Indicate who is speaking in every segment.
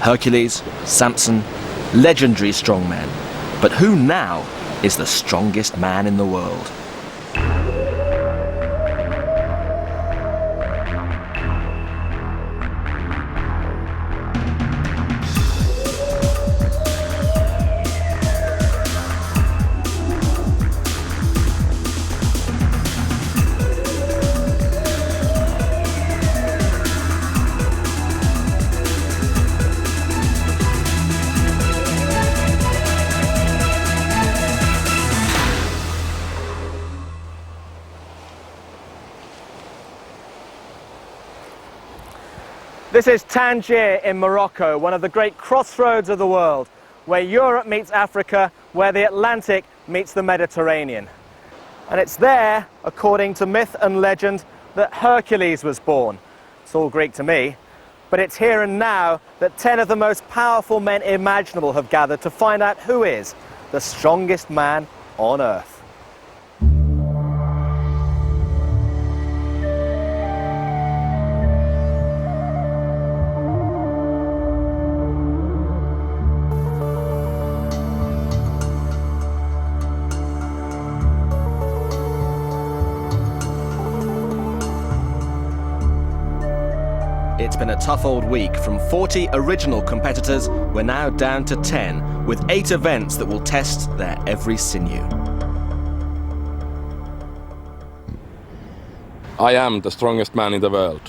Speaker 1: Hercules, Samson, legendary strongmen. But who now is the strongest man in the world?
Speaker 2: This is Tangier in Morocco, one of the great crossroads of the world, where Europe meets Africa, where the Atlantic meets the Mediterranean. And it's there, according to myth and legend, that Hercules was born. It's all Greek to me, but it's here and now that 10 of the most powerful men imaginable have gathered to find out who is the strongest man on Earth.
Speaker 1: It's been a tough old week. From 40 original competitors, we're now down to 10, with 8 events that will test their every sinew.
Speaker 3: I am the strongest man in the world.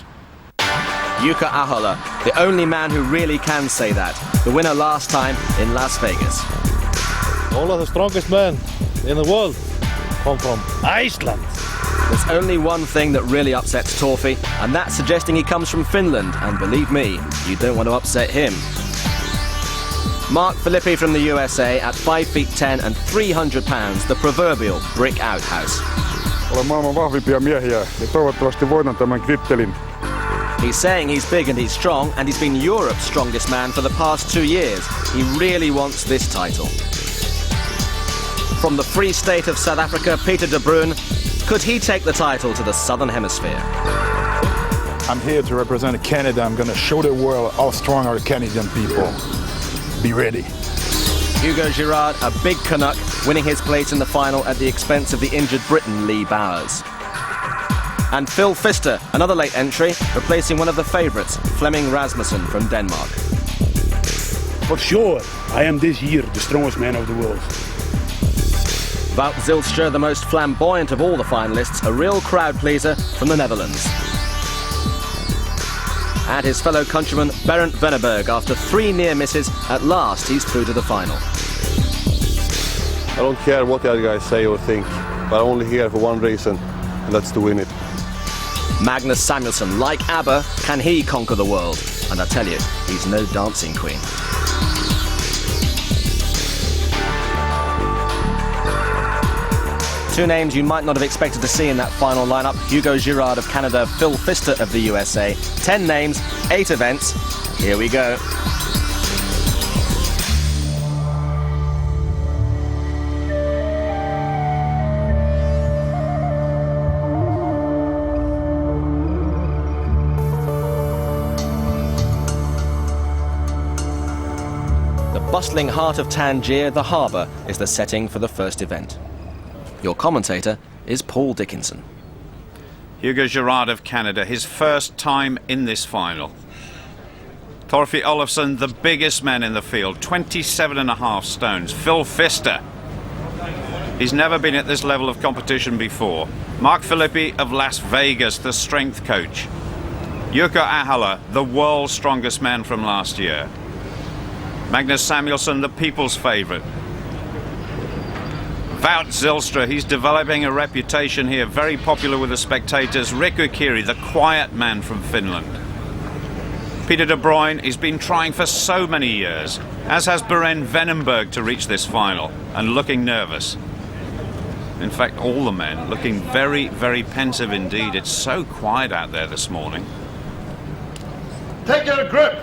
Speaker 1: Jukka Ahola, the only man who really can say that. The winner last time in Las Vegas.
Speaker 4: All of the strongest men in the world come from Iceland.
Speaker 1: There's only one thing that really upsets Torfi, and that's suggesting he comes from Finland. And believe me, you don't want to upset him. Mark Filippi from the USA at 5 feet 10 and 300 pounds, the proverbial brick outhouse.
Speaker 5: Olen maailman vahvimpia miehiä ja toivottavasti voitan tämän tittelin.
Speaker 1: He's saying he's big and he's strong, and he's been Europe's strongest man for the past 2 years. He really wants this title. From the Free State of South Africa, Peter de Bruin, could he take the title to the Southern Hemisphere?
Speaker 6: I'm here to represent Canada. I'm going to show the world how strong are the Canadian people. Be ready.
Speaker 1: Hugo Girard, a big Canuck, winning his place in the final at the expense of the injured Briton Lee Bowers. And Phil Pfister, another late entry, replacing one of the favourites, Flemming Rasmussen from Denmark.
Speaker 7: For sure, I am this year the strongest man of the world.
Speaker 1: Wout Zilstra, the most flamboyant of all the finalists, a real crowd pleaser from the Netherlands. And his fellow countryman Berend Venneberg, after 3 near misses, at last he's through to the final.
Speaker 8: I don't care what the other guys say or think, but I'm only here for one reason, and that's to win it.
Speaker 1: Magnus Samuelsson, like ABBA, can he conquer the world? And I tell you, he's no dancing queen. Two names you might not have expected to see in that final lineup: Hugo Girard of Canada, Phil Pfister of the USA. 10 names, 8 events. Here we go. The bustling heart of Tangier, the harbour, is the setting for the first event. Your commentator is Paul Dickinson.
Speaker 9: Hugo Girard of Canada, his first time in this final. Torfi Olofsson, the biggest man in the field, 27.5 stones. Phil Pfister, he's never been at this level of competition before. Mark Filippi of Las Vegas, the strength coach. Jukka Ahola, the world's strongest man from last year. Magnus Samuelsson, the people's favourite. Wout Zilstra, he's developing a reputation here, very popular with the spectators. Riku Kiri, the quiet man from Finland. Peter de Bruin, he's been trying for so many years, as has Berend Venneberg to reach this final, and looking nervous. In fact, all the men looking very, very pensive indeed. It's so quiet out there this morning.
Speaker 5: Take your grip!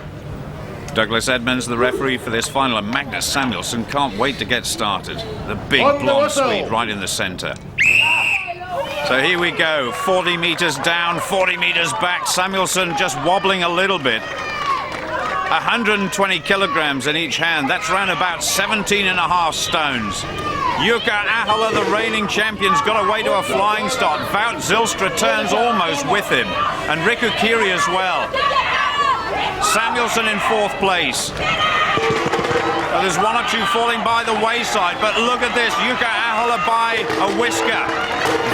Speaker 9: Douglas Edmonds, the referee for this final, and Magnus Samuelsson can't wait to get started. The big blonde Swede right in the centre. So here we go, 40 metres down, 40 metres back. Samuelsson just wobbling a little bit. 120 kilograms in each hand. That's round about 17.5 stones. Jukka Ahola, the reigning champion's got away to a flying start. Wout Zylstra turns almost with him, and Riku Kiri as well. Samuelsson in 4th place. Well, there's one or two falling by the wayside, but look at this. Jukka Ahola by a whisker.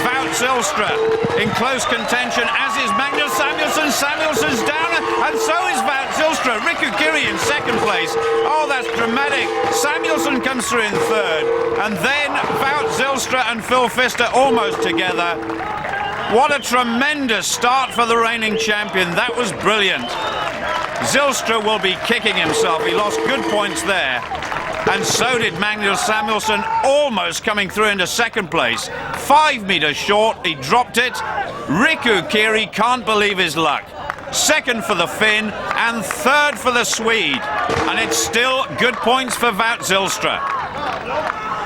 Speaker 9: Wout Zylstra in close contention, as is Magnus Samuelsson. Samuelsson's down, and so is Wout Zylstra. Riku Kiri in 2nd place. Oh, that's dramatic. Samuelsson comes through in 3rd, and then Wout Zylstra and Phil Fister almost together. What a tremendous start for the reigning champion. That was brilliant. Zylstra will be kicking himself. He lost good points there. And so did Magnus Samuelsson, almost coming through into 2nd place. 5 meters short, he dropped it. Riku Kiri can't believe his luck. 2nd for the Finn and 3rd for the Swede. And it's still good points for Wout Zylstra.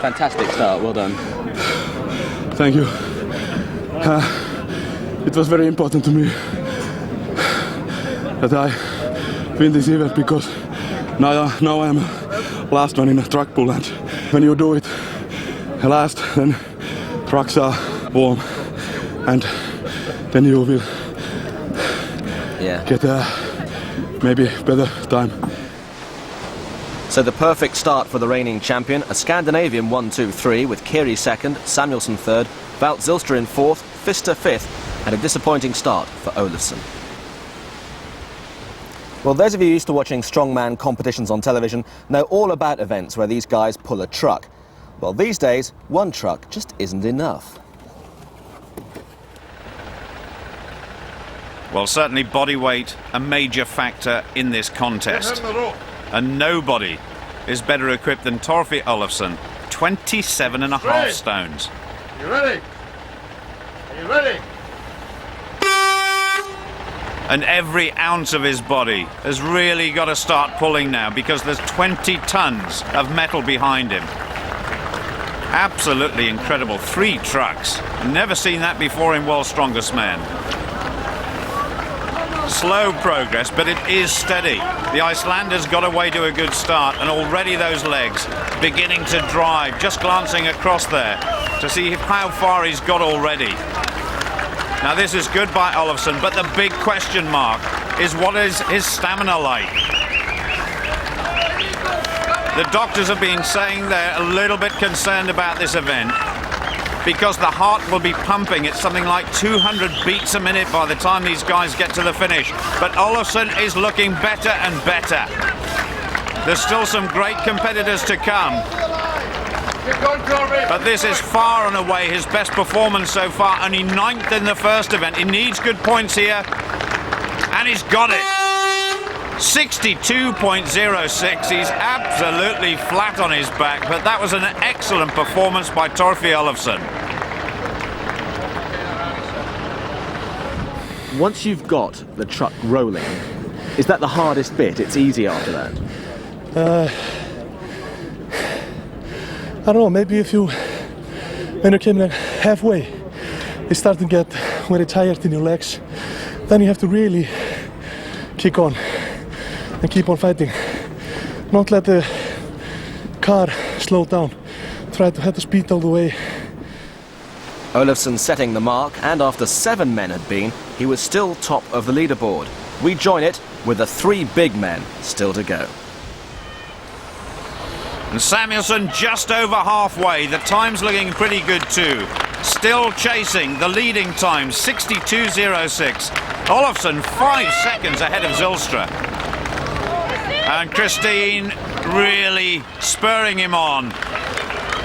Speaker 1: Fantastic start, well done.
Speaker 5: Thank you. It was very important to me that I win this event, because now I'm last one in a truck pull, and when you do it last, then trucks are warm, and then you will get maybe better time.
Speaker 1: So the perfect start for the reigning champion, a Scandinavian 1-2-3 with Kiri 2nd, Samuelsson 3rd, Wout Zylstra in 4th, Fister 5th, and a disappointing start for Olofsson. Well, those of you used to watching strongman competitions on television know all about events where these guys pull a truck. Well, these days, one truck just isn't enough.
Speaker 9: Well, certainly body weight a major factor in this contest. And nobody is better equipped than Torfi Olofsson, 27.5 stones.
Speaker 5: Are you ready? Are you ready?
Speaker 9: And every ounce of his body has really got to start pulling now, because there's 20 tons of metal behind him. Absolutely incredible. 3 trucks. Never seen that before in World's Strongest Man. Slow progress, but it is steady. The Icelander's got away to a good start, and already those legs beginning to drive. Just glancing across there to see how far he's got already. Now this is good by Olofsson, but the big question mark is, what is his stamina like? The doctors have been saying they're a little bit concerned about this event, because the heart will be pumping at something like 200 beats a minute by the time these guys get to the finish. But Olofsson is looking better and better. There's still some great competitors to come. But this is far and away his best performance so far, only 9th in the first event. He needs good points here, and he's got it. 62.06, he's absolutely flat on his back, but that was an excellent performance by Torfi Olofsson.
Speaker 2: Once you've got the truck rolling, is that the hardest bit? It's easy after that?
Speaker 10: I don't know, maybe when you came halfway, you start to get very tired in your legs. Then you have to really kick on and keep on fighting. Not let the car slow down. Try to have the speed all the way.
Speaker 1: Olofsson setting the mark, and after 7 men had been, he was still top of the leaderboard. We join it with the 3 big men still to go.
Speaker 9: And Samuelsson just over halfway. The time's looking pretty good too. Still chasing the leading time, 62.06. Olofsson 5 seconds ahead of Zylstra. And Christine really spurring him on.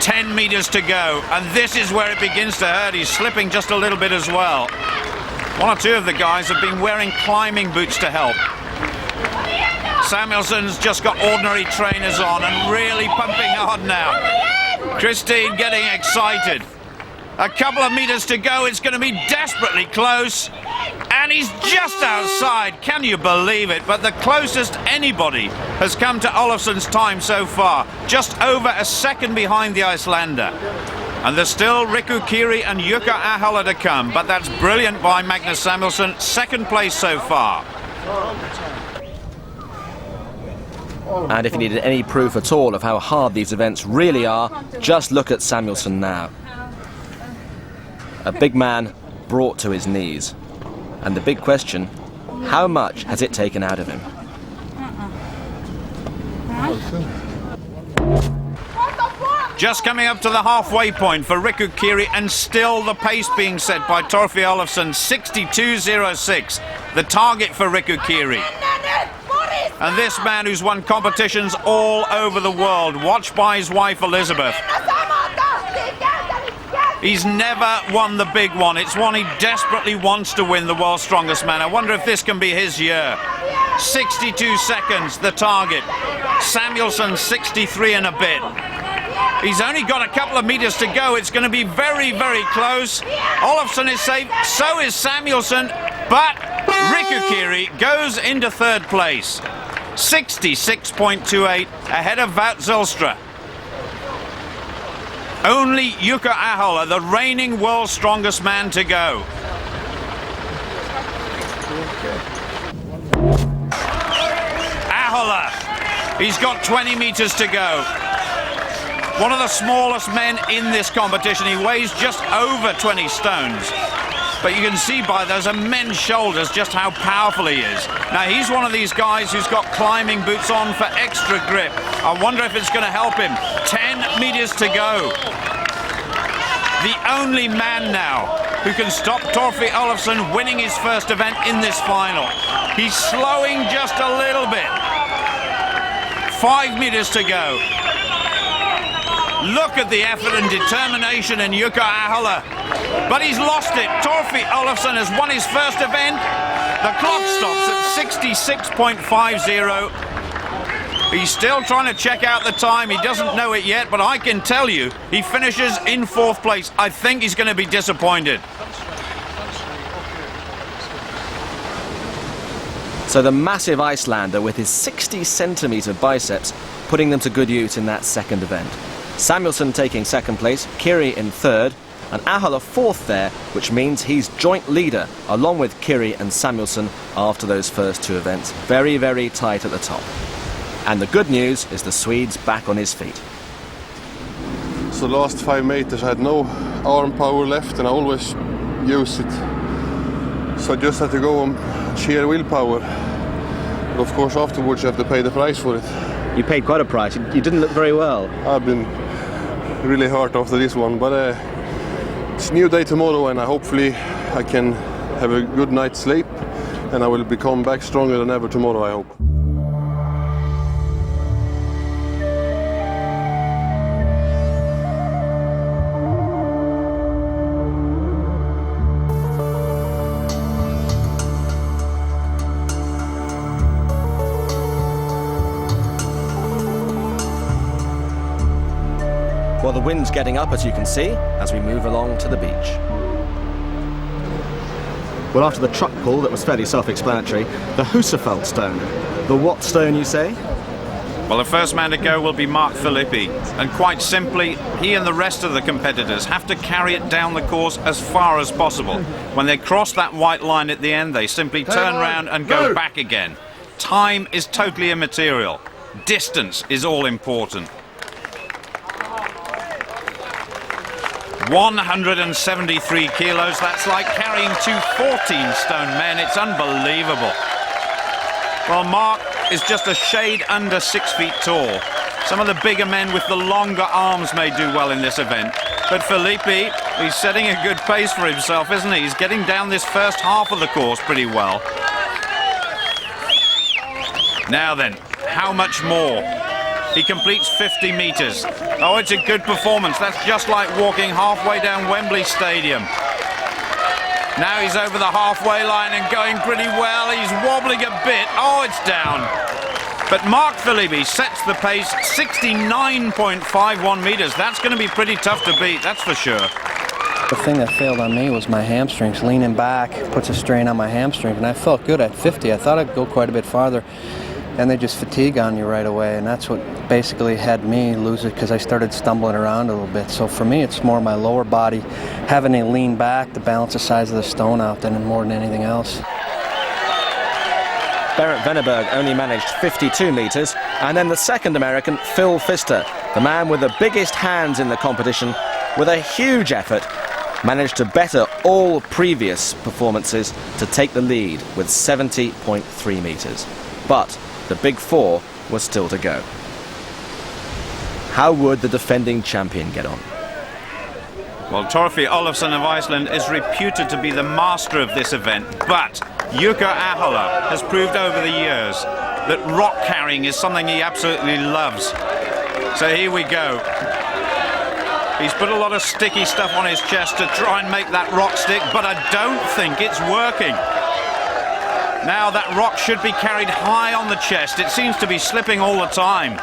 Speaker 9: 10 meters to go, and this is where it begins to hurt. He's slipping just a little bit as well. 1 or 2 of the guys have been wearing climbing boots to help. Samuelsson's just got ordinary trainers on and really pumping hard now. Christine getting excited. A couple of meters to go. It's going to be desperately close. And he's just outside. Can you believe it? But the closest anybody has come to Olofsson's time so far. Just over a second behind the Icelander. And there's still Riku Kiri and Jukka Ahola to come. But that's brilliant by Magnus Samuelsson. 2nd place so far.
Speaker 1: And if you needed any proof at all of how hard these events really are, just look at Samuelsson now. A big man brought to his knees. And the big question, how much has it taken out of him?
Speaker 9: Just coming up to the halfway point for Riku Kiri, and still the pace being set by Torfi Olofsson, 62.06, the target for Riku Kiri. And this man who's won competitions all over the world, watched by his wife Elizabeth. He's never won the big one. It's one he desperately wants to win, the world's strongest man. I wonder if this can be his year. 62 seconds, the target. Samuelsson, 63 and a bit. He's only got a couple of meters to go. It's going to be very, very close. Olofsson is safe, so is Samuelsson, but Riku Kiri goes into third place. 66.28 ahead of Wout Zylstra. Only Jukka Ahola, the reigning world's strongest man, to go. Ahola, he's got 20 meters to go. One of the smallest men in this competition. He weighs just over 20 stones. But you can see by those immense shoulders just how powerful he is. Now, he's one of these guys who's got climbing boots on for extra grip. I wonder if it's going to help him. 10 meters to go. The only man now who can stop Torfi Olofsson winning his first event in this final. He's slowing just a little bit. 5 meters to go. Look at the effort and determination in Jukka Ahola. But he's lost it. Torfi Olofsson has won his first event. The clock stops at 66.50. He's still trying to check out the time. He doesn't know it yet, but I can tell you, he finishes in fourth place. I think he's going to be disappointed.
Speaker 1: So the massive Icelander with his 60-centimetre biceps putting them to good use in that second event. Samuelsson taking second place, Kiri in third, and Ahola fourth there, which means he's joint leader along with Kiri and Samuelsson after those first two events. Very, very tight at the top. And the good news is the Swede's back on his feet.
Speaker 8: So the last 5 meters I had no arm power left and I always use it. So I just had to go on sheer willpower. But of course afterwards you have to pay the price for it.
Speaker 1: You paid quite a price. You didn't look very well.
Speaker 8: I've been really hurt after this one, but it's a new day tomorrow and hopefully I can have a good night's sleep and I will become back stronger than ever tomorrow, I hope.
Speaker 1: Well, the wind's getting up, as you can see, as we move along to the beach. Well, after the truck pull that was fairly self-explanatory, the Husafeld stone. The what stone, you say?
Speaker 9: Well, the first man to go will be Mark Filippi, and quite simply, he and the rest of the competitors have to carry it down the course as far as possible. When they cross that white line at the end, they simply turn around and go back again. Time is totally immaterial. Distance is all important. 173 kilos, that's like carrying two 14-stone men. It's unbelievable. Well, Mark is just a shade under 6 feet tall. Some of the bigger men with the longer arms may do well in this event. But Filippi, he's setting a good pace for himself, isn't he? He's getting down this first half of the course pretty well. Now then, how much more? He completes 50 meters. Oh, it's a good performance. That's just like walking halfway down Wembley Stadium. Now he's over the halfway line and going pretty well. He's wobbling a bit. Oh, it's down. But Mark Filippi sets the pace, 69.51 meters. That's going to be pretty tough to beat, that's for sure.
Speaker 11: The thing that failed on me was my hamstrings. Leaning back puts a strain on my hamstrings, and I felt good at 50. I thought I'd go quite a bit farther. And they just fatigue on you right away, and that's what basically had me lose it, because I started stumbling around a little bit. So for me, it's more my lower body having to lean back to balance the size of the stone out than more than anything else.
Speaker 1: Berent Venneberg only managed 52 metres, and then the second American, Phil Pfister, the man with the biggest hands in the competition, with a huge effort, managed to better all previous performances to take the lead with 70.3 metres. But the big four was still to go. How would the defending champion get on?
Speaker 9: Well, Torfi Olafsson of Iceland is reputed to be the master of this event, but Jukka Ahola has proved over the years that rock carrying is something he absolutely loves. So here we go. He's put a lot of sticky stuff on his chest to try and make that rock stick, but I don't think it's working. Now that rock should be carried high on the chest. It seems to be slipping all the time.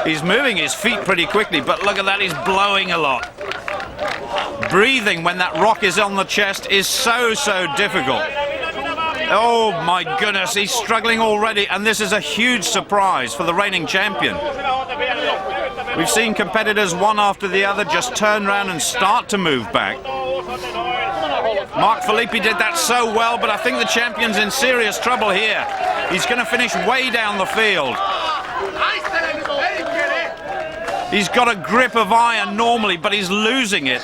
Speaker 9: He's moving his feet pretty quickly, but look at that, he's blowing a lot. Breathing when that rock is on the chest is so difficult. Oh my goodness, he's struggling already, and this is a huge surprise for the reigning champion. We've seen competitors one after the other just turn around and start to move back. Mark Filippi did that so well, but I think the champion's in serious trouble here. He's going to finish way down the field. He's got a grip of iron normally, but he's losing it.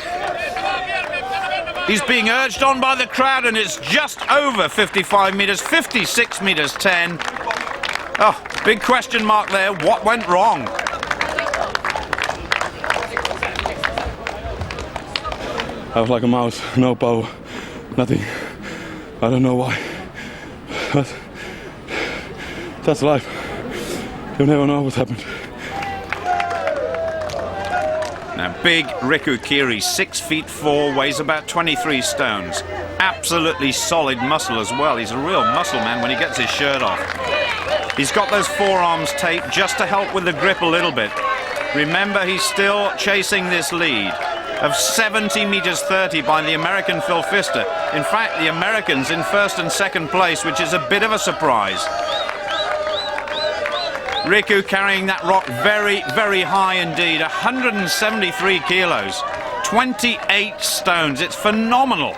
Speaker 9: He's being urged on by the crowd, and it's just over 55 metres, 56 metres 10. Oh, big question mark there. What went wrong?
Speaker 5: I was like a mouse, no power, nothing. I don't know why. But that's life. You never know what happened.
Speaker 9: Now, big Riku Kiri, 6'4", weighs about 23 stones. Absolutely solid muscle as well. He's a real muscle man when he gets his shirt off. He's got those forearms taped just to help with the grip a little bit. Remember, he's still chasing this lead of 70 metres 30 by the American Phil Pfister. In fact, the Americans in first and second place, which is a bit of a surprise. Riku carrying that rock very high indeed. 173 kilos, 28 stones. It's phenomenal.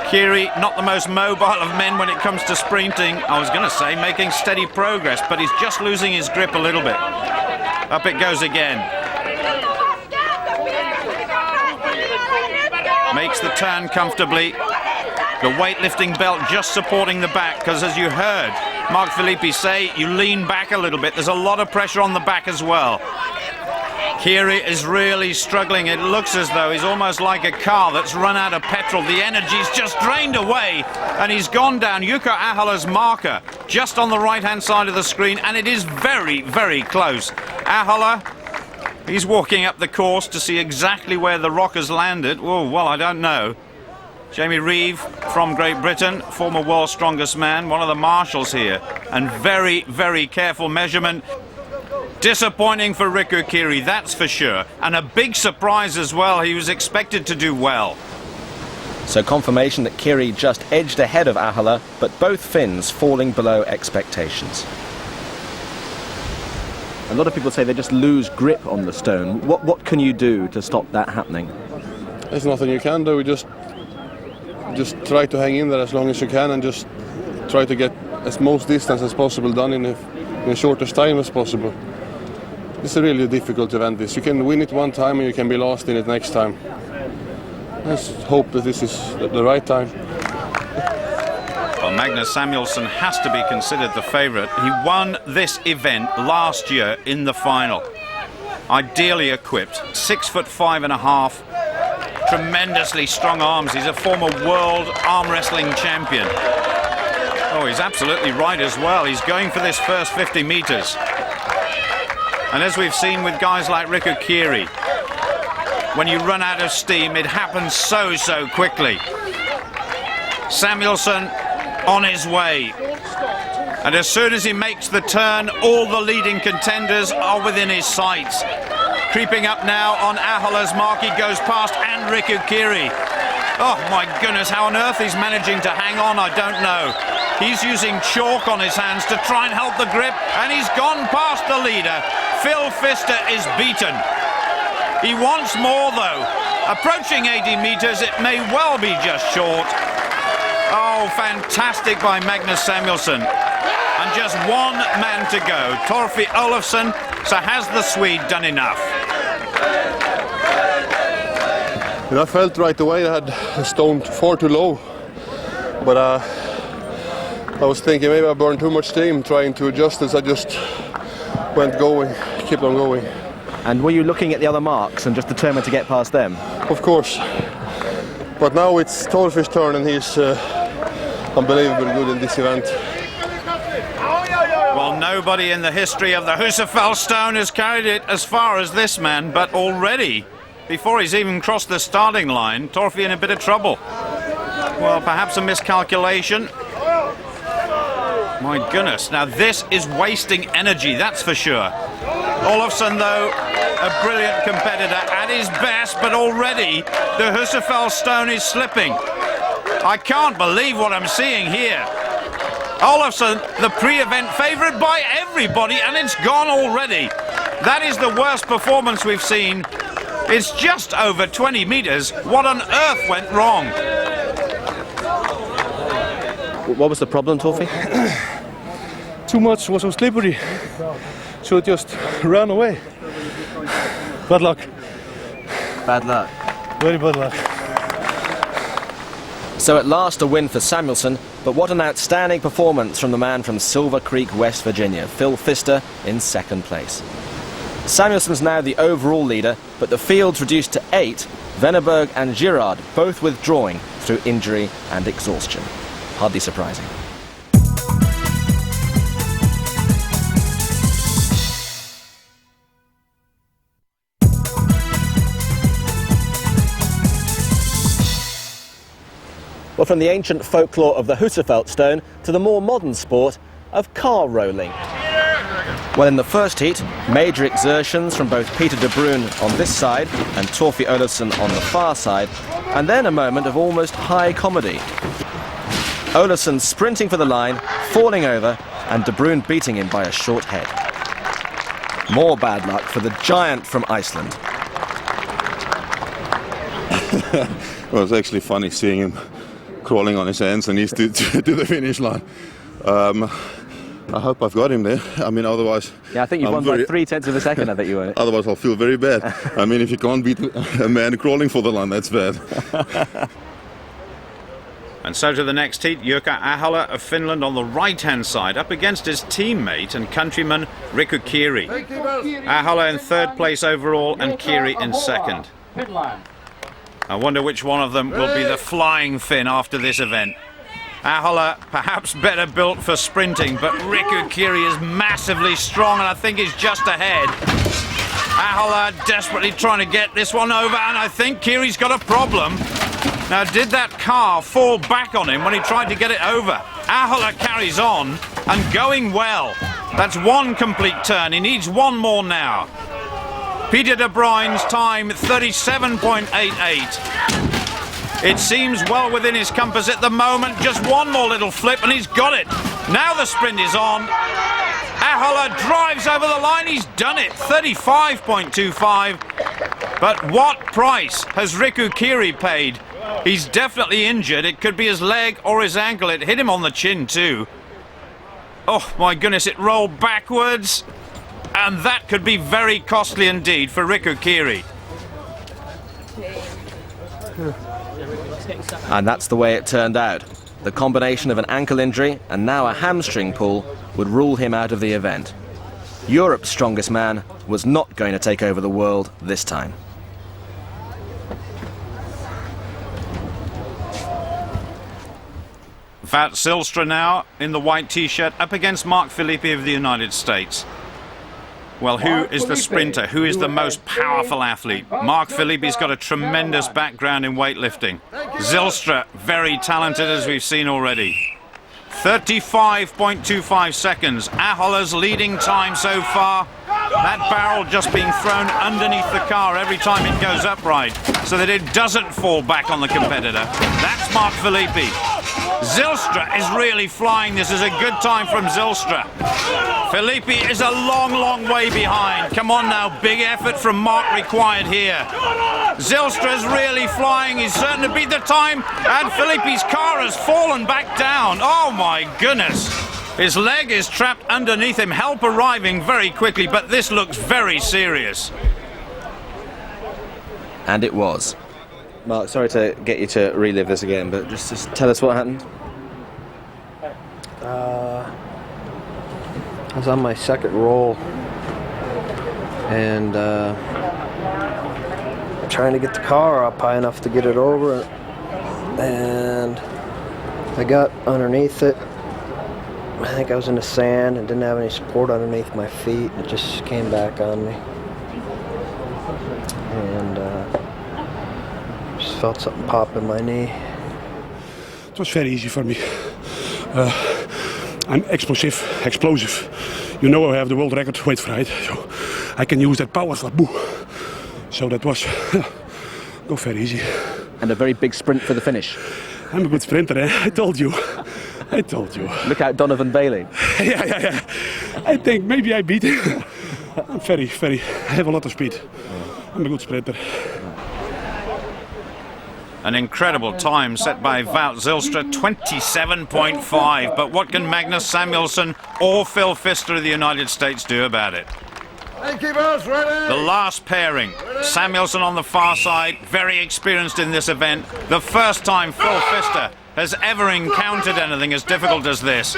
Speaker 9: Kiri, not the most mobile of men when it comes to sprinting. I was going to say making steady progress, but he's just losing his grip a little bit. Up it goes again. Makes the turn comfortably. The weightlifting belt just supporting the back, because as you heard Mark Filippi say, you lean back a little bit. There's a lot of pressure on the back as well. Kiri is really struggling. It looks as though he's almost like a car that's run out of petrol. The energy's just drained away, and he's gone down. Jukka Ahola's marker just on the right-hand side of the screen, and it is very close. Ahola, he's walking up the course to see exactly where the rock has landed. Oh, well, I don't know. Jamie Reeve from Great Britain, former world's strongest man, one of the marshals here, and very careful measurement. Disappointing for Riku Kiri, that's for sure, and a big surprise as well. He was expected to do well.
Speaker 1: So confirmation that Kiri just edged ahead of Ahola, but both Finns falling below expectations. A lot of people say they just lose grip on the stone. What can you do to stop that happening?
Speaker 8: There's nothing you can do. Just try to hang in there as long as you can, and just try to get as most distance as possible done in the shortest time as possible. It's a really difficult event. This you can win it one time and you can be lost in it next time. Let's hope that this is the right time.
Speaker 9: Well, Magnus Samuelsson has to be considered the favourite. He won this event last year in the final. Ideally equipped, 6'5.5". Tremendously strong arms. He's a former world arm wrestling champion. Oh, he's absolutely right as well. He's going for this first 50 metres. And as we've seen with guys like Riku Kiri, when you run out of steam, it happens so quickly. Samuelsson on his way. And as soon as he makes the turn, all the leading contenders are within his sights. Creeping up now on Ahola's mark, he goes past and Riku Kiri. Oh my goodness, how on earth he's managing to hang on, I don't know. He's using chalk on his hands to try and help the grip, and he's gone past the leader. Phil Pfister is beaten. He wants more though. Approaching 80 metres, it may well be just short. Oh, fantastic by Magnus Samuelsson. And just one man to go. Torfi Olofsson. So has the Swede done enough?
Speaker 8: And I felt right away I had stoned far too low. But I was thinking maybe I burned too much steam trying to adjust as I just kept on going.
Speaker 2: And were you looking at the other marks and just determined to get past them?
Speaker 8: Of course. But now it's Torfi's turn and he's unbelievably good in this event.
Speaker 9: Well, nobody in the history of the Husafell Stone has carried it as far as this man, but already, before he's even crossed the starting line, Torfi in a bit of trouble. Well, perhaps a miscalculation. My goodness, now this is wasting energy, that's for sure. Olofsson, though, a brilliant competitor at his best, but already the Husafell Stone is slipping. I can't believe what I'm seeing here. Olofsson, the pre-event favourite by everybody, and it's gone already. That is the worst performance we've seen. It's just over 20 metres. What on earth went wrong?
Speaker 2: What was the problem, Torfi?
Speaker 10: Too much, was so slippery, so it just ran away. Bad luck.
Speaker 2: Bad luck.
Speaker 10: Very bad luck.
Speaker 1: So at last a win for Samuelsson, but what an outstanding performance from the man from Silver Creek, West Virginia, Phil Pfister, in second place. Samuelsson's now the overall leader, but the field's reduced to 8, Venneberg and Girard both withdrawing through injury and exhaustion. Hardly surprising. Well, from the ancient folklore of the Husafell Stone to the more modern sport of car rolling. Well, in the first heat, major exertions from both Peter de Bruin on this side and Torfi Olofsson on the far side, and then a moment of almost high comedy. Olofsson sprinting for the line, falling over, and de Bruin beating him by a short head. More bad luck for the giant from Iceland.
Speaker 5: Well, it's actually funny seeing him crawling on his hands and knees to the finish line. I hope I've got him there. I mean, otherwise...
Speaker 2: Yeah, I think you've won by 0.3 of a second, I think you were.
Speaker 5: Otherwise I'll feel very bad. I mean, if you can't beat a man crawling for the line, that's bad.
Speaker 9: And so to the next heat, Jukka Ahola of Finland on the right-hand side, up against his teammate and countryman Riku Kiri. Ahola in third place overall and Kiri in second. I wonder which one of them will be the flying Finn after this event. Ahola perhaps better built for sprinting, but Riku Kiri is massively strong and I think he's just ahead. Ahola desperately trying to get this one over, and I think Kiri's got a problem. Now, did that car fall back on him when he tried to get it over? Ahola carries on and going well. That's one complete turn. He needs one more now. Peter de Bruyn's time, 37.88. It seems well within his compass at the moment. Just one more little flip and he's got it. Now the sprint is on. Ahola drives over the line. He's done it. 35.25. But what price has Riku Kiri paid? He's definitely injured. It could be his leg or his ankle. It hit him on the chin too. Oh my goodness, it rolled backwards. And that could be very costly indeed for Riku Kiri.
Speaker 1: And that's the way it turned out. The combination of an ankle injury and now a hamstring pull would rule him out of the event. Europe's strongest man was not going to take over the world this time.
Speaker 9: Vat Silstra now in the white t-shirt up against Mark Filippi of the United States. Well, who is the sprinter? Who is the most powerful athlete? Mark Filippi's got a tremendous background in weightlifting. Zylstra, very talented as we've seen already. 35.25 seconds. Ahola's leading time so far. That barrel just being thrown underneath the car every time it goes upright so that it doesn't fall back on the competitor. That's Mark Filippi. Zylstra is really flying. This is a good time from Zylstra. Filippi is a long, long way behind. Come on now, big effort from Mark required here. Zylstra is really flying. He's certain to beat the time, and Filippi's car has fallen back down. Oh my goodness. His leg is trapped underneath him. Help arriving very quickly, but this looks very serious.
Speaker 1: And it was. Mark, sorry to get you to relive this again, but just tell us what happened.
Speaker 11: I was on my second roll and trying to get the car up high enough to get it over, and I got underneath it. I think I was in the sand and didn't have any support underneath my feet. It just came back on me. And just felt something pop in my knee.
Speaker 7: It was very easy for me. I'm explosive. You know I have the world record weight for height, so I can use that power for boo. So that was go very easy.
Speaker 1: And a very big sprint for the finish.
Speaker 7: I'm a good sprinter, eh? I told you.
Speaker 1: Look out, Donovan Bailey.
Speaker 7: Yeah. I think maybe I beat him. I'm very, I have a lot of speed. I'm a good sprinter.
Speaker 9: An incredible time set by Wout Zylstra, 27.5. But what can Magnus Samuelsson or Phil Pfister of the United States do about it? The last pairing, Samuelsson on the far side, very experienced in this event. The first time Phil Pfister has ever encountered anything as difficult as this.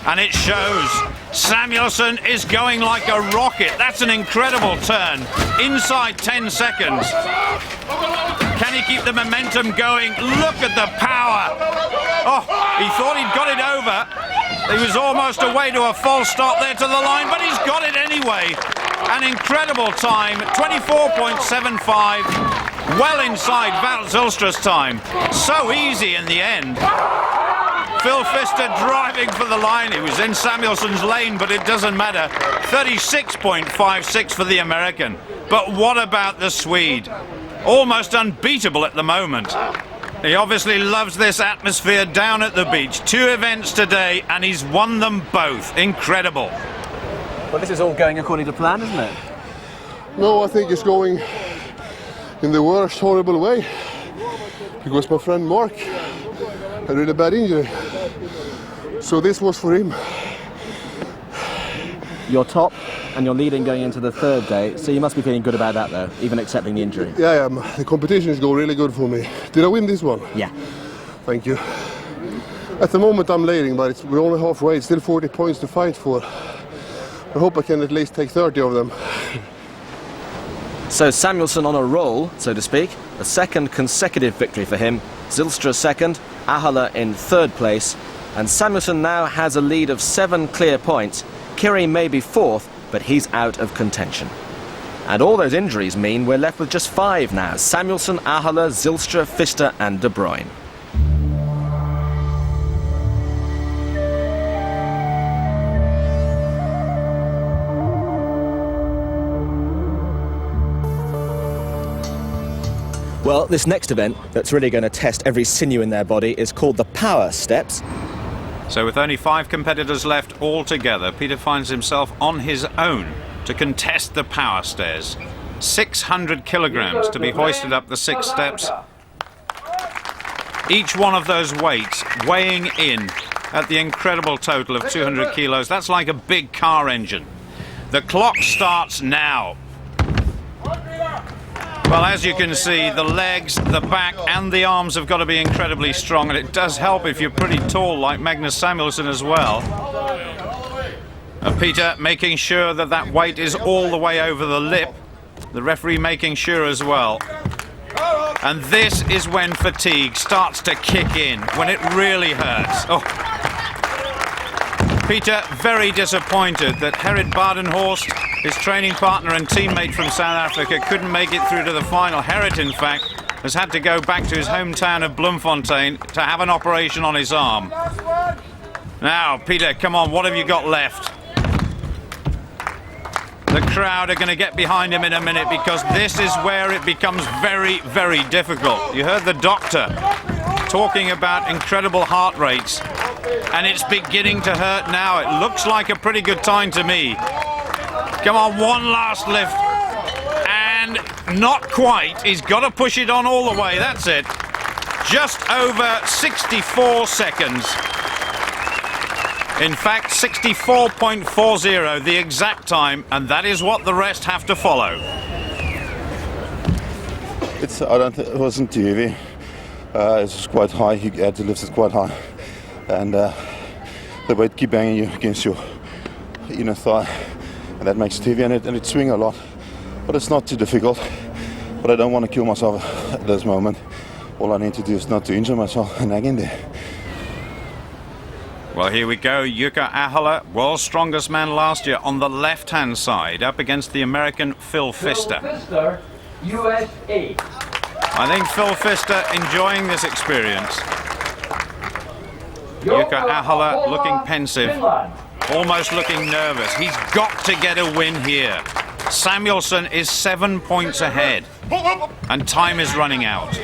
Speaker 9: And it shows. Samuelsson is going like a rocket. That's an incredible turn. Inside 10 seconds. Can he keep the momentum going? Look at the power. Oh, he thought he'd got it over. He was almost away to a false start there to the line, but he's got it anyway. An incredible time, 24.75. Well inside Wout Zylstra's time. So easy in the end. Phil Pfister driving for the line. He was in Samuelsson's lane, but it doesn't matter. 36.56 for the American. But what about the Swede? Almost unbeatable at the moment. He obviously loves this atmosphere down at the beach. 2 events today, and he's won them both. Incredible.
Speaker 1: Well, this is all going according to plan, isn't it?
Speaker 8: No, I think it's going in the worst horrible way, because my friend Mark had a really bad injury. So this was for him.
Speaker 1: You're top and you're leading going into the third day, so you must be feeling good about that though, even accepting the injury.
Speaker 8: Yeah, I am. The competition is going really good for me. Did I win this one?
Speaker 1: Yeah.
Speaker 8: Thank you. At the moment I'm leading, but we're only halfway. It's still 40 points to fight for. I hope I can at least take 30 of them.
Speaker 1: So Samuelsson on a roll, so to speak. A second consecutive victory for him. Zylstra second, Ahola in third place. And Samuelsson now has a lead of 7 clear points. Kiri may be fourth, but he's out of contention. And all those injuries mean we're left with just 5 now. Samuelsson, Ahola, Zylstra, Pfister and De Bruyne. Well, this next event that's really going to test every sinew in their body is called the Power Steps.
Speaker 9: So with only 5 competitors left altogether, Peter finds himself on his own to contest the power stairs. 600 kilograms to be hoisted up the 6 steps. Each one of those weights weighing in at the incredible total of 200 kilos. That's like a big car engine. The clock starts now. Well, as you can see, the legs, the back and the arms have got to be incredibly strong, and it does help if you're pretty tall like Magnus Samuelsson as well. Peter making sure that that weight is all the way over the lip. The referee making sure as well. And this is when fatigue starts to kick in, when it really hurts. Oh. Peter very disappointed that Gerrit Badenhorst, his training partner and teammate from South Africa, couldn't make it through to the final. Gerrit, in fact, has had to go back to his hometown of Bloemfontein to have an operation on his arm. Now, Peter, come on, what have you got left? The crowd are going to get behind him in a minute, because this is where it becomes very, very difficult. You heard the doctor. talking about incredible heart rates, and it's beginning to hurt now. It looks like a pretty good time to me. Come on, one last lift, and not quite. He's got to push it on all the way. That's it. Just over 64 seconds. In fact, 64.40, the exact time, and that is what the rest have to follow.
Speaker 12: It wasn't too heavy. It was quite high. You had to lift it quite high, and the weight keep banging you against your inner thigh, and that makes it heavy, and it swing a lot. But it's not too difficult. But I don't want to kill myself at this moment. All I need to do is not to injure myself and hang in there.
Speaker 9: Well, here we go. Jukka Ahola, world's strongest man last year, on the left-hand side, up against the American Phil Pfister.
Speaker 13: USA.
Speaker 9: I think Phil Pfister enjoying this experience. Jukka Ahola looking pensive, almost looking nervous. He's got to get a win here. Samuelsson is 7 points ahead, and time is running out.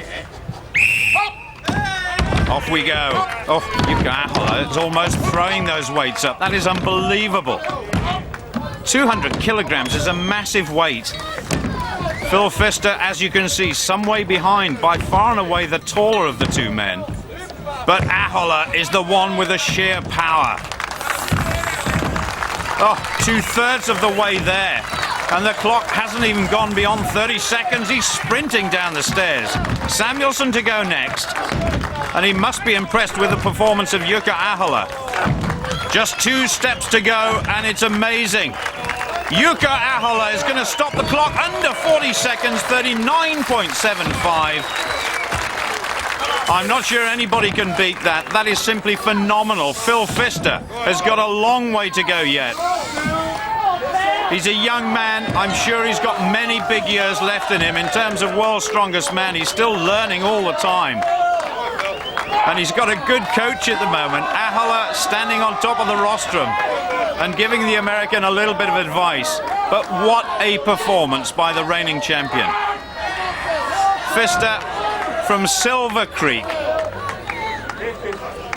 Speaker 9: Off we go. Oh, Jukka Ahola is almost throwing those weights up. That is unbelievable. 200 kilograms is a massive weight. Phil Pfister, as you can see, some way behind, by far and away the taller of the two men. But Ahola is the one with the sheer power. Oh, 2/3 of the way there. And the clock hasn't even gone beyond 30 seconds. He's sprinting down the stairs. Samuelsson to go next. And he must be impressed with the performance of Jukka Ahola. Just 2 steps to go, and it's amazing. Jukka Ahola is going to stop the clock under 40 seconds, 39.75. I'm not sure anybody can beat that. That is simply phenomenal. Phil Pfister has got a long way to go yet. He's a young man. I'm sure he's got many big years left in him in terms of world's strongest man. He's still learning all the time. And he's got a good coach at the moment. Ahola standing on top of the rostrum and giving the American a little bit of advice. But what a performance by the reigning champion. Pfister from Silver Creek.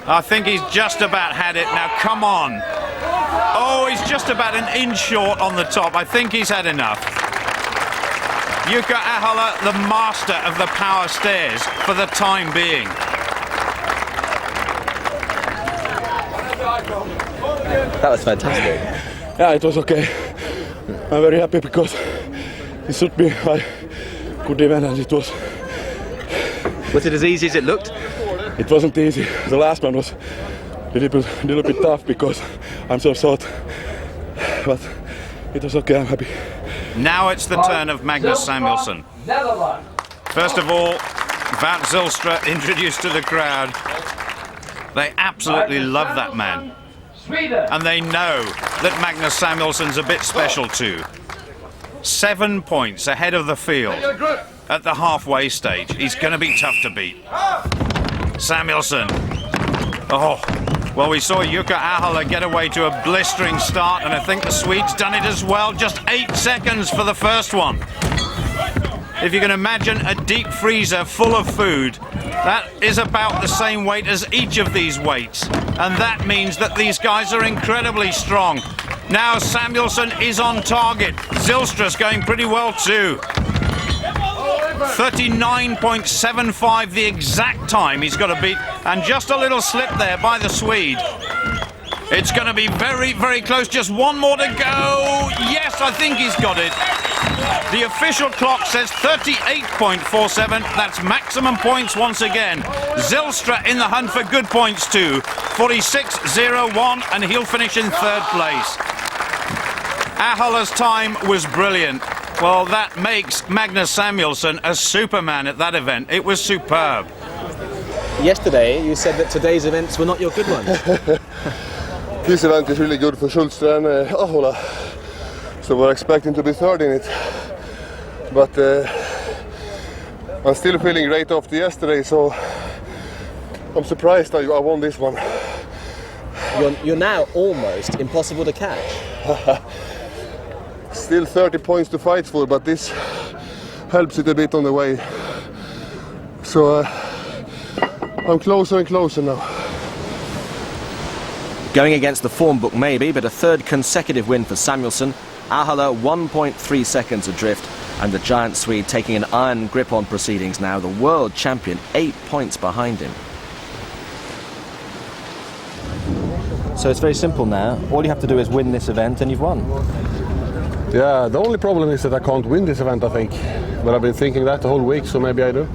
Speaker 9: I think he's just about had it. Now, come on. Oh, he's just about an inch short on the top. I think he's had enough. Jukka Ahola, the master of the power stairs for the time being.
Speaker 2: That was fantastic.
Speaker 5: Yeah, it was okay. I'm very happy because it should be a good event, and it was.
Speaker 2: Was it as easy as it looked?
Speaker 5: It wasn't easy. The last one was a little bit tough because I'm so short. But it was okay, I'm happy.
Speaker 9: Now it's the turn of Magnus Samuelsson. First of all, Wout Zylstra introduced to the crowd. They absolutely love that man. And they know that Magnus Samuelsson's a bit special too. 7 points ahead of the field at the halfway stage. He's going to be tough to beat. Samuelsson. Oh, well, we saw Jukka Ahola get away to a blistering start, and I think the Swede's done it as well. Just 8 seconds for the first one. If you can imagine a deep freezer full of food, that is about the same weight as each of these weights. And that means that these guys are incredibly strong. Now Samuelsson is on target. Zylstra's going pretty well too. 39.75, the exact time he's got to beat. And just a little slip there by the Swede. It's going to be very, very close. Just one more to go. Yes, I think he's got it. The official clock says 38.47. That's maximum points once again. Zylstra in the hunt for good points too. 46.01, and he'll finish in 3rd place. Ahola's time was brilliant. Well, that makes Magnus Samuelsson a superman at that event. It was superb.
Speaker 2: Yesterday, you said that today's events were not your good ones.
Speaker 8: This event is really good for Zylstra and Ahola. So we're expecting to be 3rd in it. But I'm still feeling great after yesterday, so I'm surprised I won this one.
Speaker 2: You're now almost impossible to catch.
Speaker 8: Still 30 points to fight for, but this helps it a bit on the way. So I'm closer and closer now.
Speaker 1: Going against the form book maybe, but a third consecutive win for Samuelsson. Ahola 1.3 seconds adrift, and the giant Swede taking an iron grip on proceedings now. The world champion 8 points behind him. So it's very simple now. All you have to do is win this event and you've won.
Speaker 14: Yeah, the only problem is that I can't win this event, I think. But I've been thinking that the whole week, so maybe I do.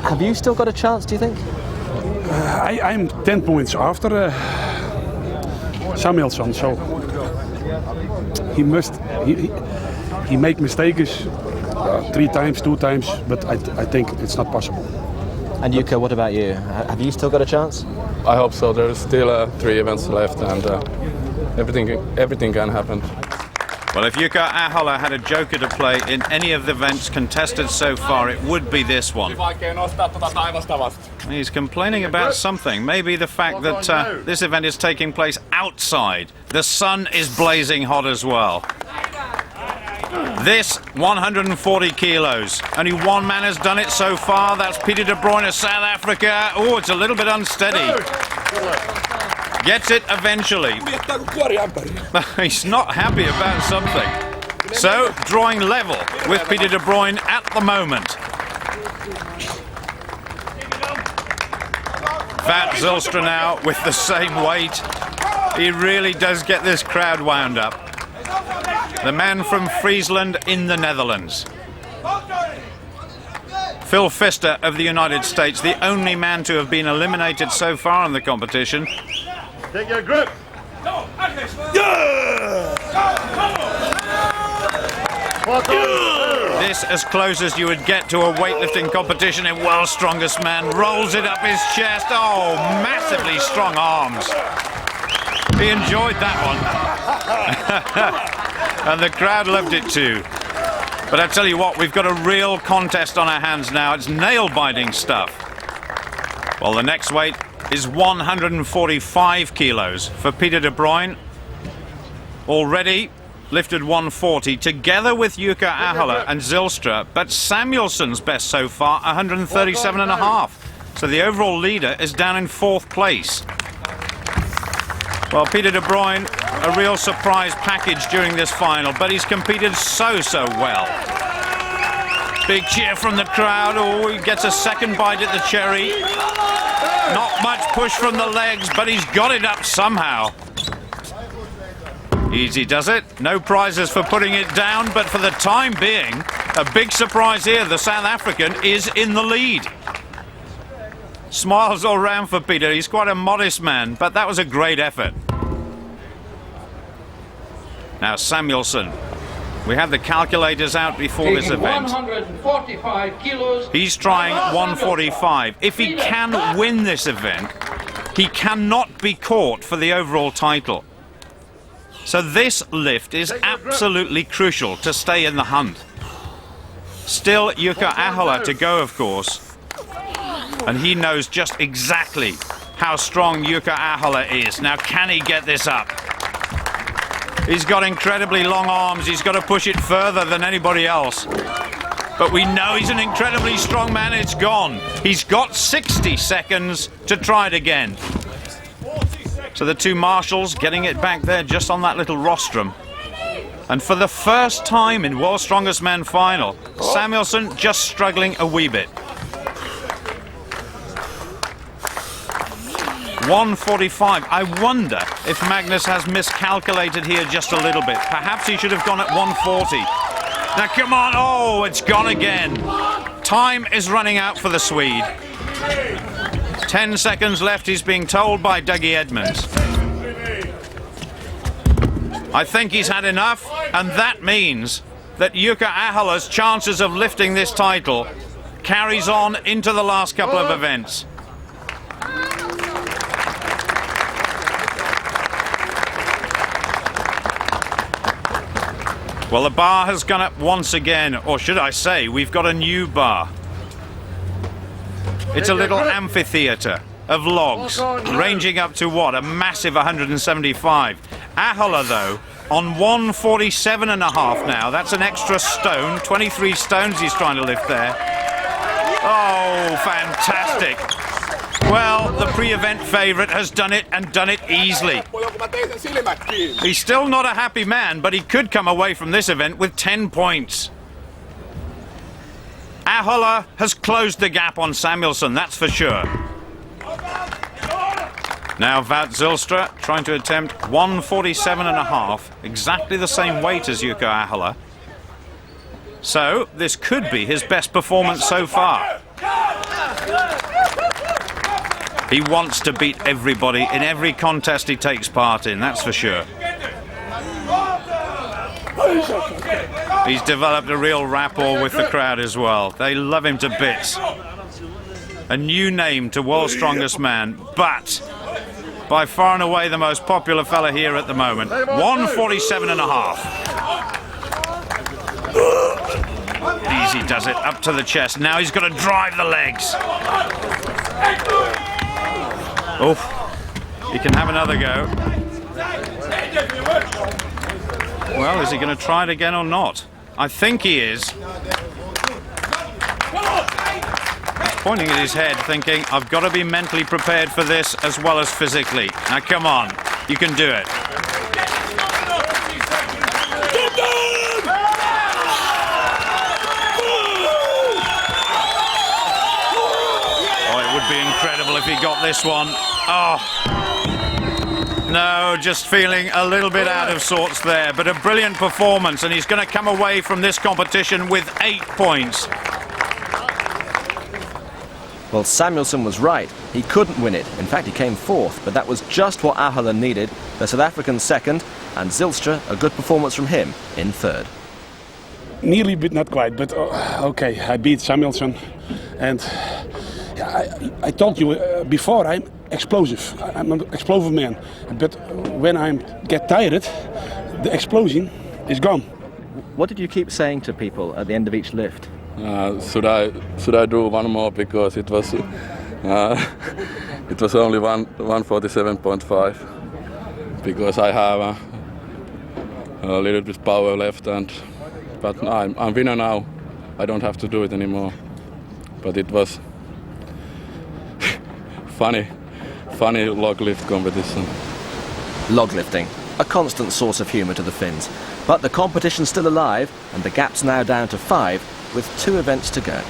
Speaker 1: Have you still got a chance, do you think?
Speaker 7: I'm 10 points after Samuelsson, so he make mistakes 3 times, 2 times, but I think it's not possible.
Speaker 1: And Jukka, what about you? Have you still got a chance?
Speaker 3: I hope so. There's still 3 events left, and everything can happen.
Speaker 9: Well, if Jukka Ahola had a joker to play in any of the events contested so far, it would be this one. He's complaining about something. Maybe the fact that this event is taking place outside. The sun is blazing hot as well. This 140 kilos. Only one man has done it so far. That's Peter de Bruyne of South Africa. Oh, it's a little bit unsteady. Gets it eventually. He's not happy about something. So, drawing level with Peter de Bruyne at the moment. Fat Zylstra now with the same weight. He really does get this crowd wound up. The man from Friesland in the Netherlands. Phil Pfister of the United States, the only man to have been eliminated so far in the competition.
Speaker 14: Take your grip.
Speaker 9: This as close as you would get to a weightlifting competition in World's Strongest Man. Rolls it up his chest. Oh, massively strong arms. He enjoyed that one. And the crowd loved it too. But I tell you what, we've got a real contest on our hands now. It's nail-biting stuff. Well, the next weight is 145 kilos for Peter de Bruyne. Already lifted 140 together with Jukka Ahola and Zylstra, but Samuelsson's best so far 137.5. So the overall leader is down in 4th place. Well, Peter de Bruyne, a real surprise package during this final, but he's competed so well. Big cheer from the crowd. Oh, he gets a second bite at the cherry. Not much push from the legs, but he's got it up somehow. Easy does it. No prizes for putting it down, but for the time being, a big surprise here. The South African is in the lead. Smiles all round for Peter. He's quite a modest man, but that was a great effort. Now Samuelsson. We have the calculators out before this event.
Speaker 13: 145 kilos.
Speaker 9: He's trying 145. If he can win this event, he cannot be caught for the overall title. So this lift is absolutely crucial to stay in the hunt. Still Jukka Ahola to go, of course. And he knows just exactly how strong Jukka Ahola is. Now, can he get this up? He's got incredibly long arms. He's got to push it further than anybody else. But we know he's an incredibly strong man. It's gone. He's got 60 seconds to try it again. So the two marshals getting it back there just on that little rostrum. And for the first time in World's Strongest Man final, Samuelsson just struggling a wee bit. 145. I wonder if Magnus has miscalculated here just a little bit. Perhaps he should have gone at 140. Now come on. Oh, it's gone again. Time is running out for the Swede. 10 seconds left, he's being told by Dougie Edmonds. I think he's had enough, and that means that Jukka Ahola's chances of lifting this title carries on into the last couple of events. Well, the bar has gone up once again, or should I say, we've got a new bar. It's a little amphitheatre of logs, ranging up to what? A massive 175. Ahola, though, on 147.5 now. That's an extra stone. 23 stones he's trying to lift there. Oh, fantastic. Well, the pre-event favourite has done it and done it easily. He's still not a happy man, but he could come away from this event with 10 points. Ahola has closed the gap on Samuelsson, that's for sure. Now Wout Zylstra trying to attempt 147.5, exactly the same weight as Jukka Ahola. So this could be his best performance so far. He wants to beat everybody in every contest he takes part in, that's for sure. He's developed a real rapport with the crowd as well. They love him to bits. A new name to World's Strongest Man, but by far and away the most popular fella here at the moment. 147.5. Easy does it, up to the chest. Now he's got to drive the legs. Oof. He can have another go. Well, is he going to try it again or not? I think he is. He's pointing at his head, thinking, I've got to be mentally prepared for this as well as physically. Now, come on. You can do it. Oh, it would be incredible if he got this one. Oh. No, just feeling a little bit out of sorts there, but a brilliant performance, and he's going to come away from this competition with 8 points.
Speaker 1: Well, Samuelsson was right. He couldn't win it. In fact, he came fourth, but that was just what Ahola needed. The South African second, and Zylstra, a good performance from him, in third.
Speaker 7: Nearly, but not quite. But okay, I beat Samuelsson, and I told you before, I'm explosive. I'm an explosive man. But when I get tired, the explosion is gone.
Speaker 1: What did you keep saying to people at the end of each lift?
Speaker 3: Should I do one more, because it was only 147.5, because I have a little bit power left, but I'm winner now. I don't have to do it anymore. But it was funny log lift competition.
Speaker 1: Log lifting, a constant source of humour to the Finns. But the competition's still alive, and the gap's now down to 5, with 2 events to go.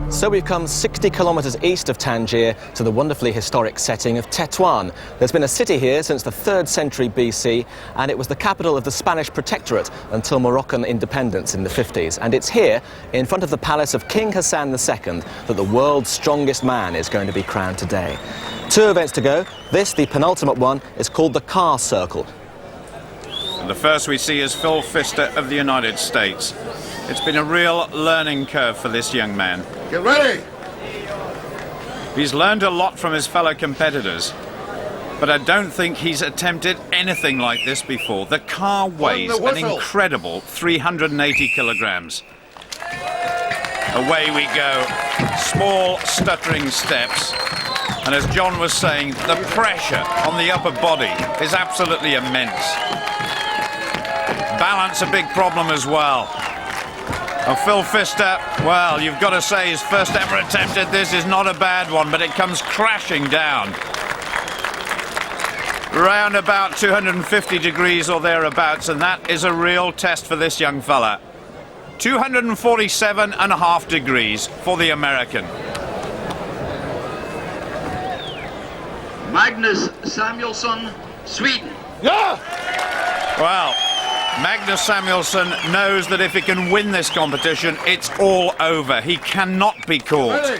Speaker 1: So we've come 60 kilometres east of Tangier to the wonderfully historic setting of Tétouan. There's been a city here since the 3rd century BC, and it was the capital of the Spanish Protectorate until Moroccan independence in the 50s. And it's here, in front of the palace of King Hassan II, that the world's strongest man is going to be crowned today. 2 events to go. This, the penultimate one, is called the Car Circle.
Speaker 9: And the first we see is Phil Pfister of the United States. It's been a real learning curve for this young man.
Speaker 8: Get ready!
Speaker 9: He's learned a lot from his fellow competitors, but I don't think he's attempted anything like this before. The car weighs an incredible 380 kilograms. Away we go. Small, stuttering steps. And as John was saying, the pressure on the upper body is absolutely immense. Balance a big problem as well. And Phil Pfister, well, you've got to say his first ever attempt at this is not a bad one, but it comes crashing down. Round about 250 degrees or thereabouts, and that is a real test for this young fella. 247.5 degrees for the American.
Speaker 13: Magnus Samuelsson, Sweden.
Speaker 9: Yeah! Well, Magnus Samuelsson knows that if he can win this competition, it's all over. He cannot be caught.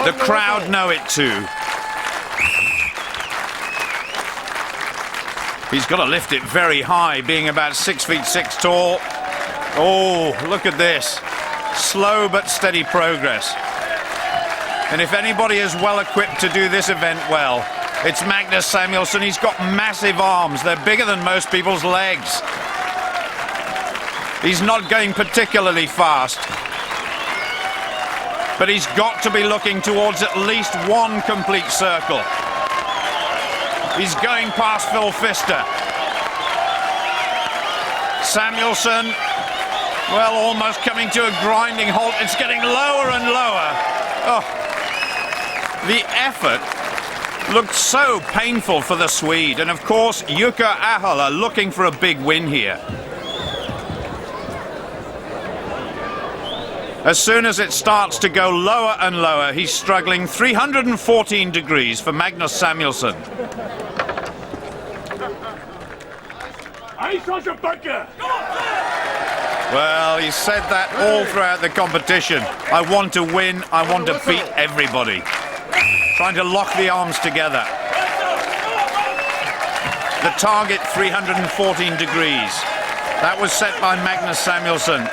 Speaker 9: The crowd know it too. He's got to lift it very high, being about 6'6" tall. Oh, look at this. Slow but steady progress. And if anybody is well equipped to do this event well, it's Magnus Samuelsson. He's got massive arms. They're bigger than most people's legs. He's not going particularly fast, but he's got to be looking towards at least one complete circle. He's going past Phil Pfister. Samuelsson, well, almost coming to a grinding halt. It's getting lower and lower. Oh, the effort looked so painful for the Swede. And of course, Jukka Ahola looking for a big win here. As soon as it starts to go lower and lower, he's struggling. 314 degrees for Magnus Samuelsson. Well, he said that all throughout the competition. I want to win, I want to beat everybody. Trying to lock the arms together. The target, 314 degrees. That was set by Magnus Samuelsson.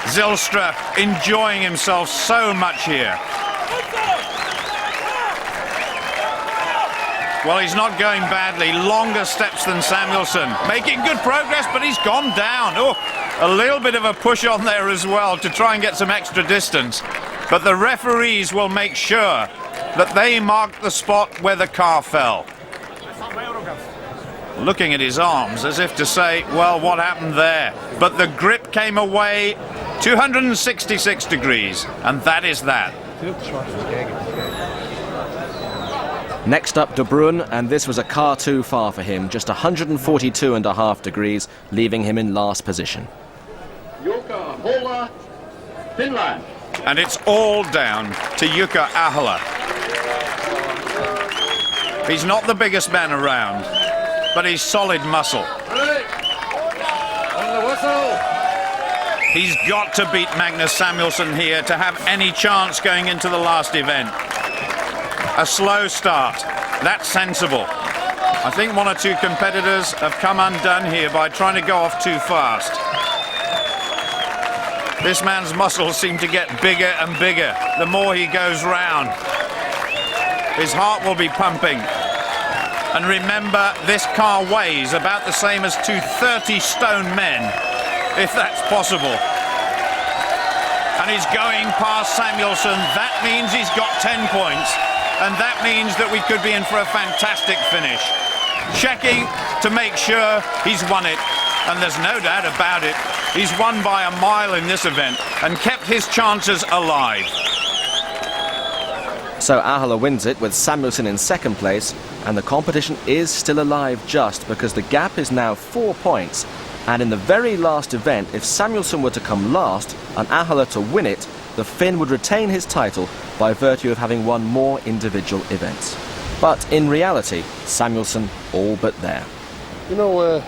Speaker 9: Zylstra enjoying himself so much here. Well, he's not going badly. Longer steps than Samuelsson. Making good progress, but he's gone down. Oh, a little bit of a push on there as well to try and get some extra distance. But the referees will make sure that they mark the spot where the car fell. Looking at his arms as if to say, well, what happened there? But the grip came away 266 degrees, and that is that.
Speaker 1: Next up, De Bruyn, and this was a car too far for him, just 142.5 degrees, leaving him in last position.
Speaker 13: Jukka Ahola, Finland.
Speaker 9: And it's all down to Jukka Ahola. He's not the biggest man around, but he's solid muscle. He's got to beat Magnus Samuelsson here to have any chance going into the last event. A slow start, that's sensible. I think one or two competitors have come undone here by trying to go off too fast. This man's muscles seem to get bigger and bigger the more he goes round. His heart will be pumping. And remember, this car weighs about the same as two 30-stone men, if that's possible. And he's going past Samuelsson. That means he's got 10 points. And that means that we could be in for a fantastic finish. Checking to make sure he's won it. And there's no doubt about it. He's won by a mile in this event and kept his chances alive.
Speaker 1: So Ahola wins it with Samuelsson in second place, and the competition is still alive just because the gap is now 4 points. And in the very last event, if Samuelsson were to come last and Ahola to win it, the Finn would retain his title by virtue of having won more individual events. But in reality, Samuelsson all but there.
Speaker 8: You know,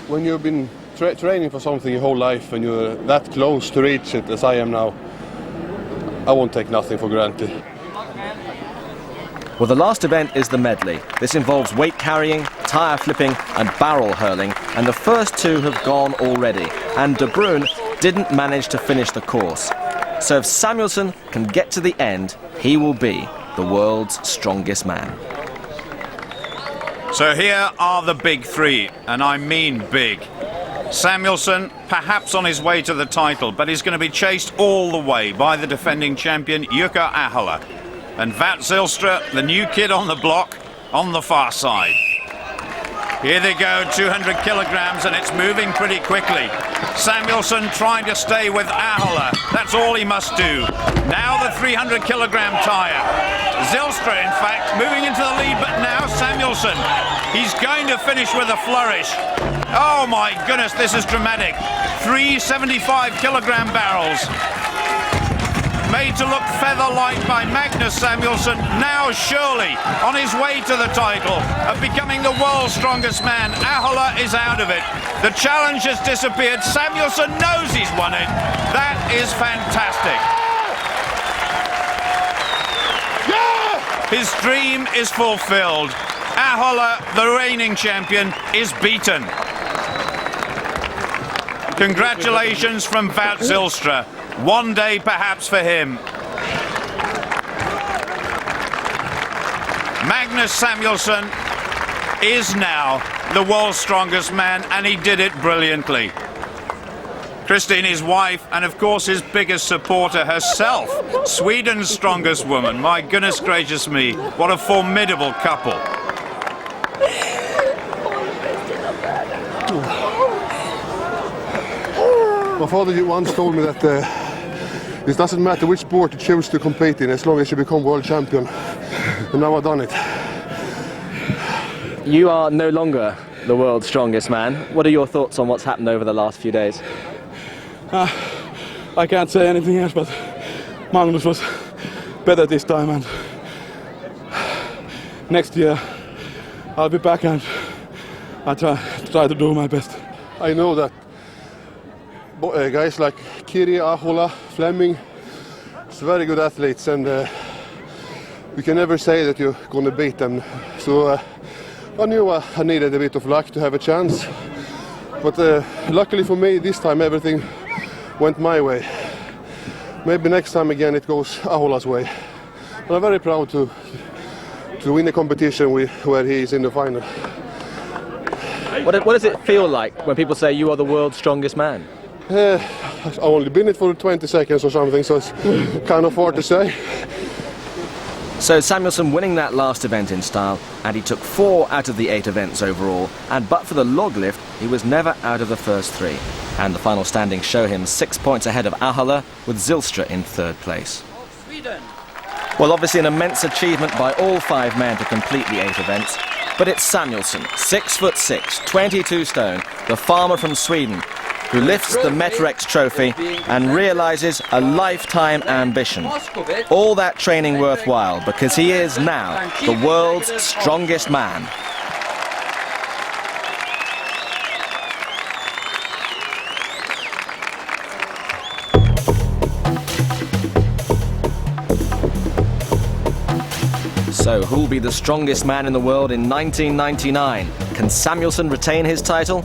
Speaker 8: when you've been training for something your whole life and you're that close to reach it as I am now, I won't take nothing for granted.
Speaker 1: Well, the last event is the medley. This involves weight carrying, tyre flipping and barrel hurling, and the first two have gone already, and De Bruyn didn't manage to finish the course. So if Samuelsson can get to the end, he will be the world's strongest man.
Speaker 9: So here are the big three, and I mean big. Samuelsson, perhaps on his way to the title, but he's going to be chased all the way by the defending champion, Jukka Ahola. And Wout Zylstra, the new kid on the block, on the far side. Here they go, 200 kilograms, and it's moving pretty quickly. Samuelsson trying to stay with Ahola. That's all he must do. Now the 300 kilogram tyre. Zylstra, in fact, moving into the lead, but now Samuelsson. He's going to finish with a flourish. Oh my goodness, this is dramatic. 3 75 kilogram barrels. Made to look feather-light by Magnus Samuelsson, now surely on his way to the title of becoming the world's strongest man. Ahola is out of it. The challenge has disappeared. Samuelsson knows he's won it. That is fantastic. His dream is fulfilled. Ahola, the reigning champion, is beaten. Congratulations from Wout Zylstra. One day perhaps for him. Magnus Samuelsson is now the world's strongest man, and he did it brilliantly. Christine, his wife, and of course his biggest supporter herself, Sweden's strongest woman. My goodness gracious me, what a formidable couple.
Speaker 8: My father once told me that it doesn't matter which sport you choose to compete in as long as you become world champion. And now I've done it.
Speaker 2: You are no longer the world's strongest man. What are your thoughts on what's happened over the last few days?
Speaker 5: I can't say anything else, but Magnus was better this time, and next year I'll be back and I'll try to do my best.
Speaker 8: I know that guys like Kiri, Ahola, Fleming, it's very good athletes, and you can never say that you're going to beat them. So I knew I needed a bit of luck to have a chance, but luckily for me this time everything went my way. Maybe next time again it goes Ahola's way. But I'm very proud to win a competition where he is in the final.
Speaker 2: What does it feel like when people say you are the world's strongest man?
Speaker 8: I've only been in it for 20 seconds or something, so it's kind of hard to say.
Speaker 1: So Samuelsson winning that last event in style, and he took 4 out of the 8 events overall, and but for the log lift, he was never out of the first 3. And the final standings show him 6 points ahead of Ahola, with Zylstra in 3rd place. Well, obviously an immense achievement by all 5 men to complete the 8 events, but it's Samuelsson, 6'6", 22 stone, the farmer from Sweden, who lifts the Met-Rex trophy and realises a lifetime ambition. All that training worthwhile, because he is now the world's strongest man. So, who'll be the strongest man in the world in 1999? Can Samuelsson retain his title?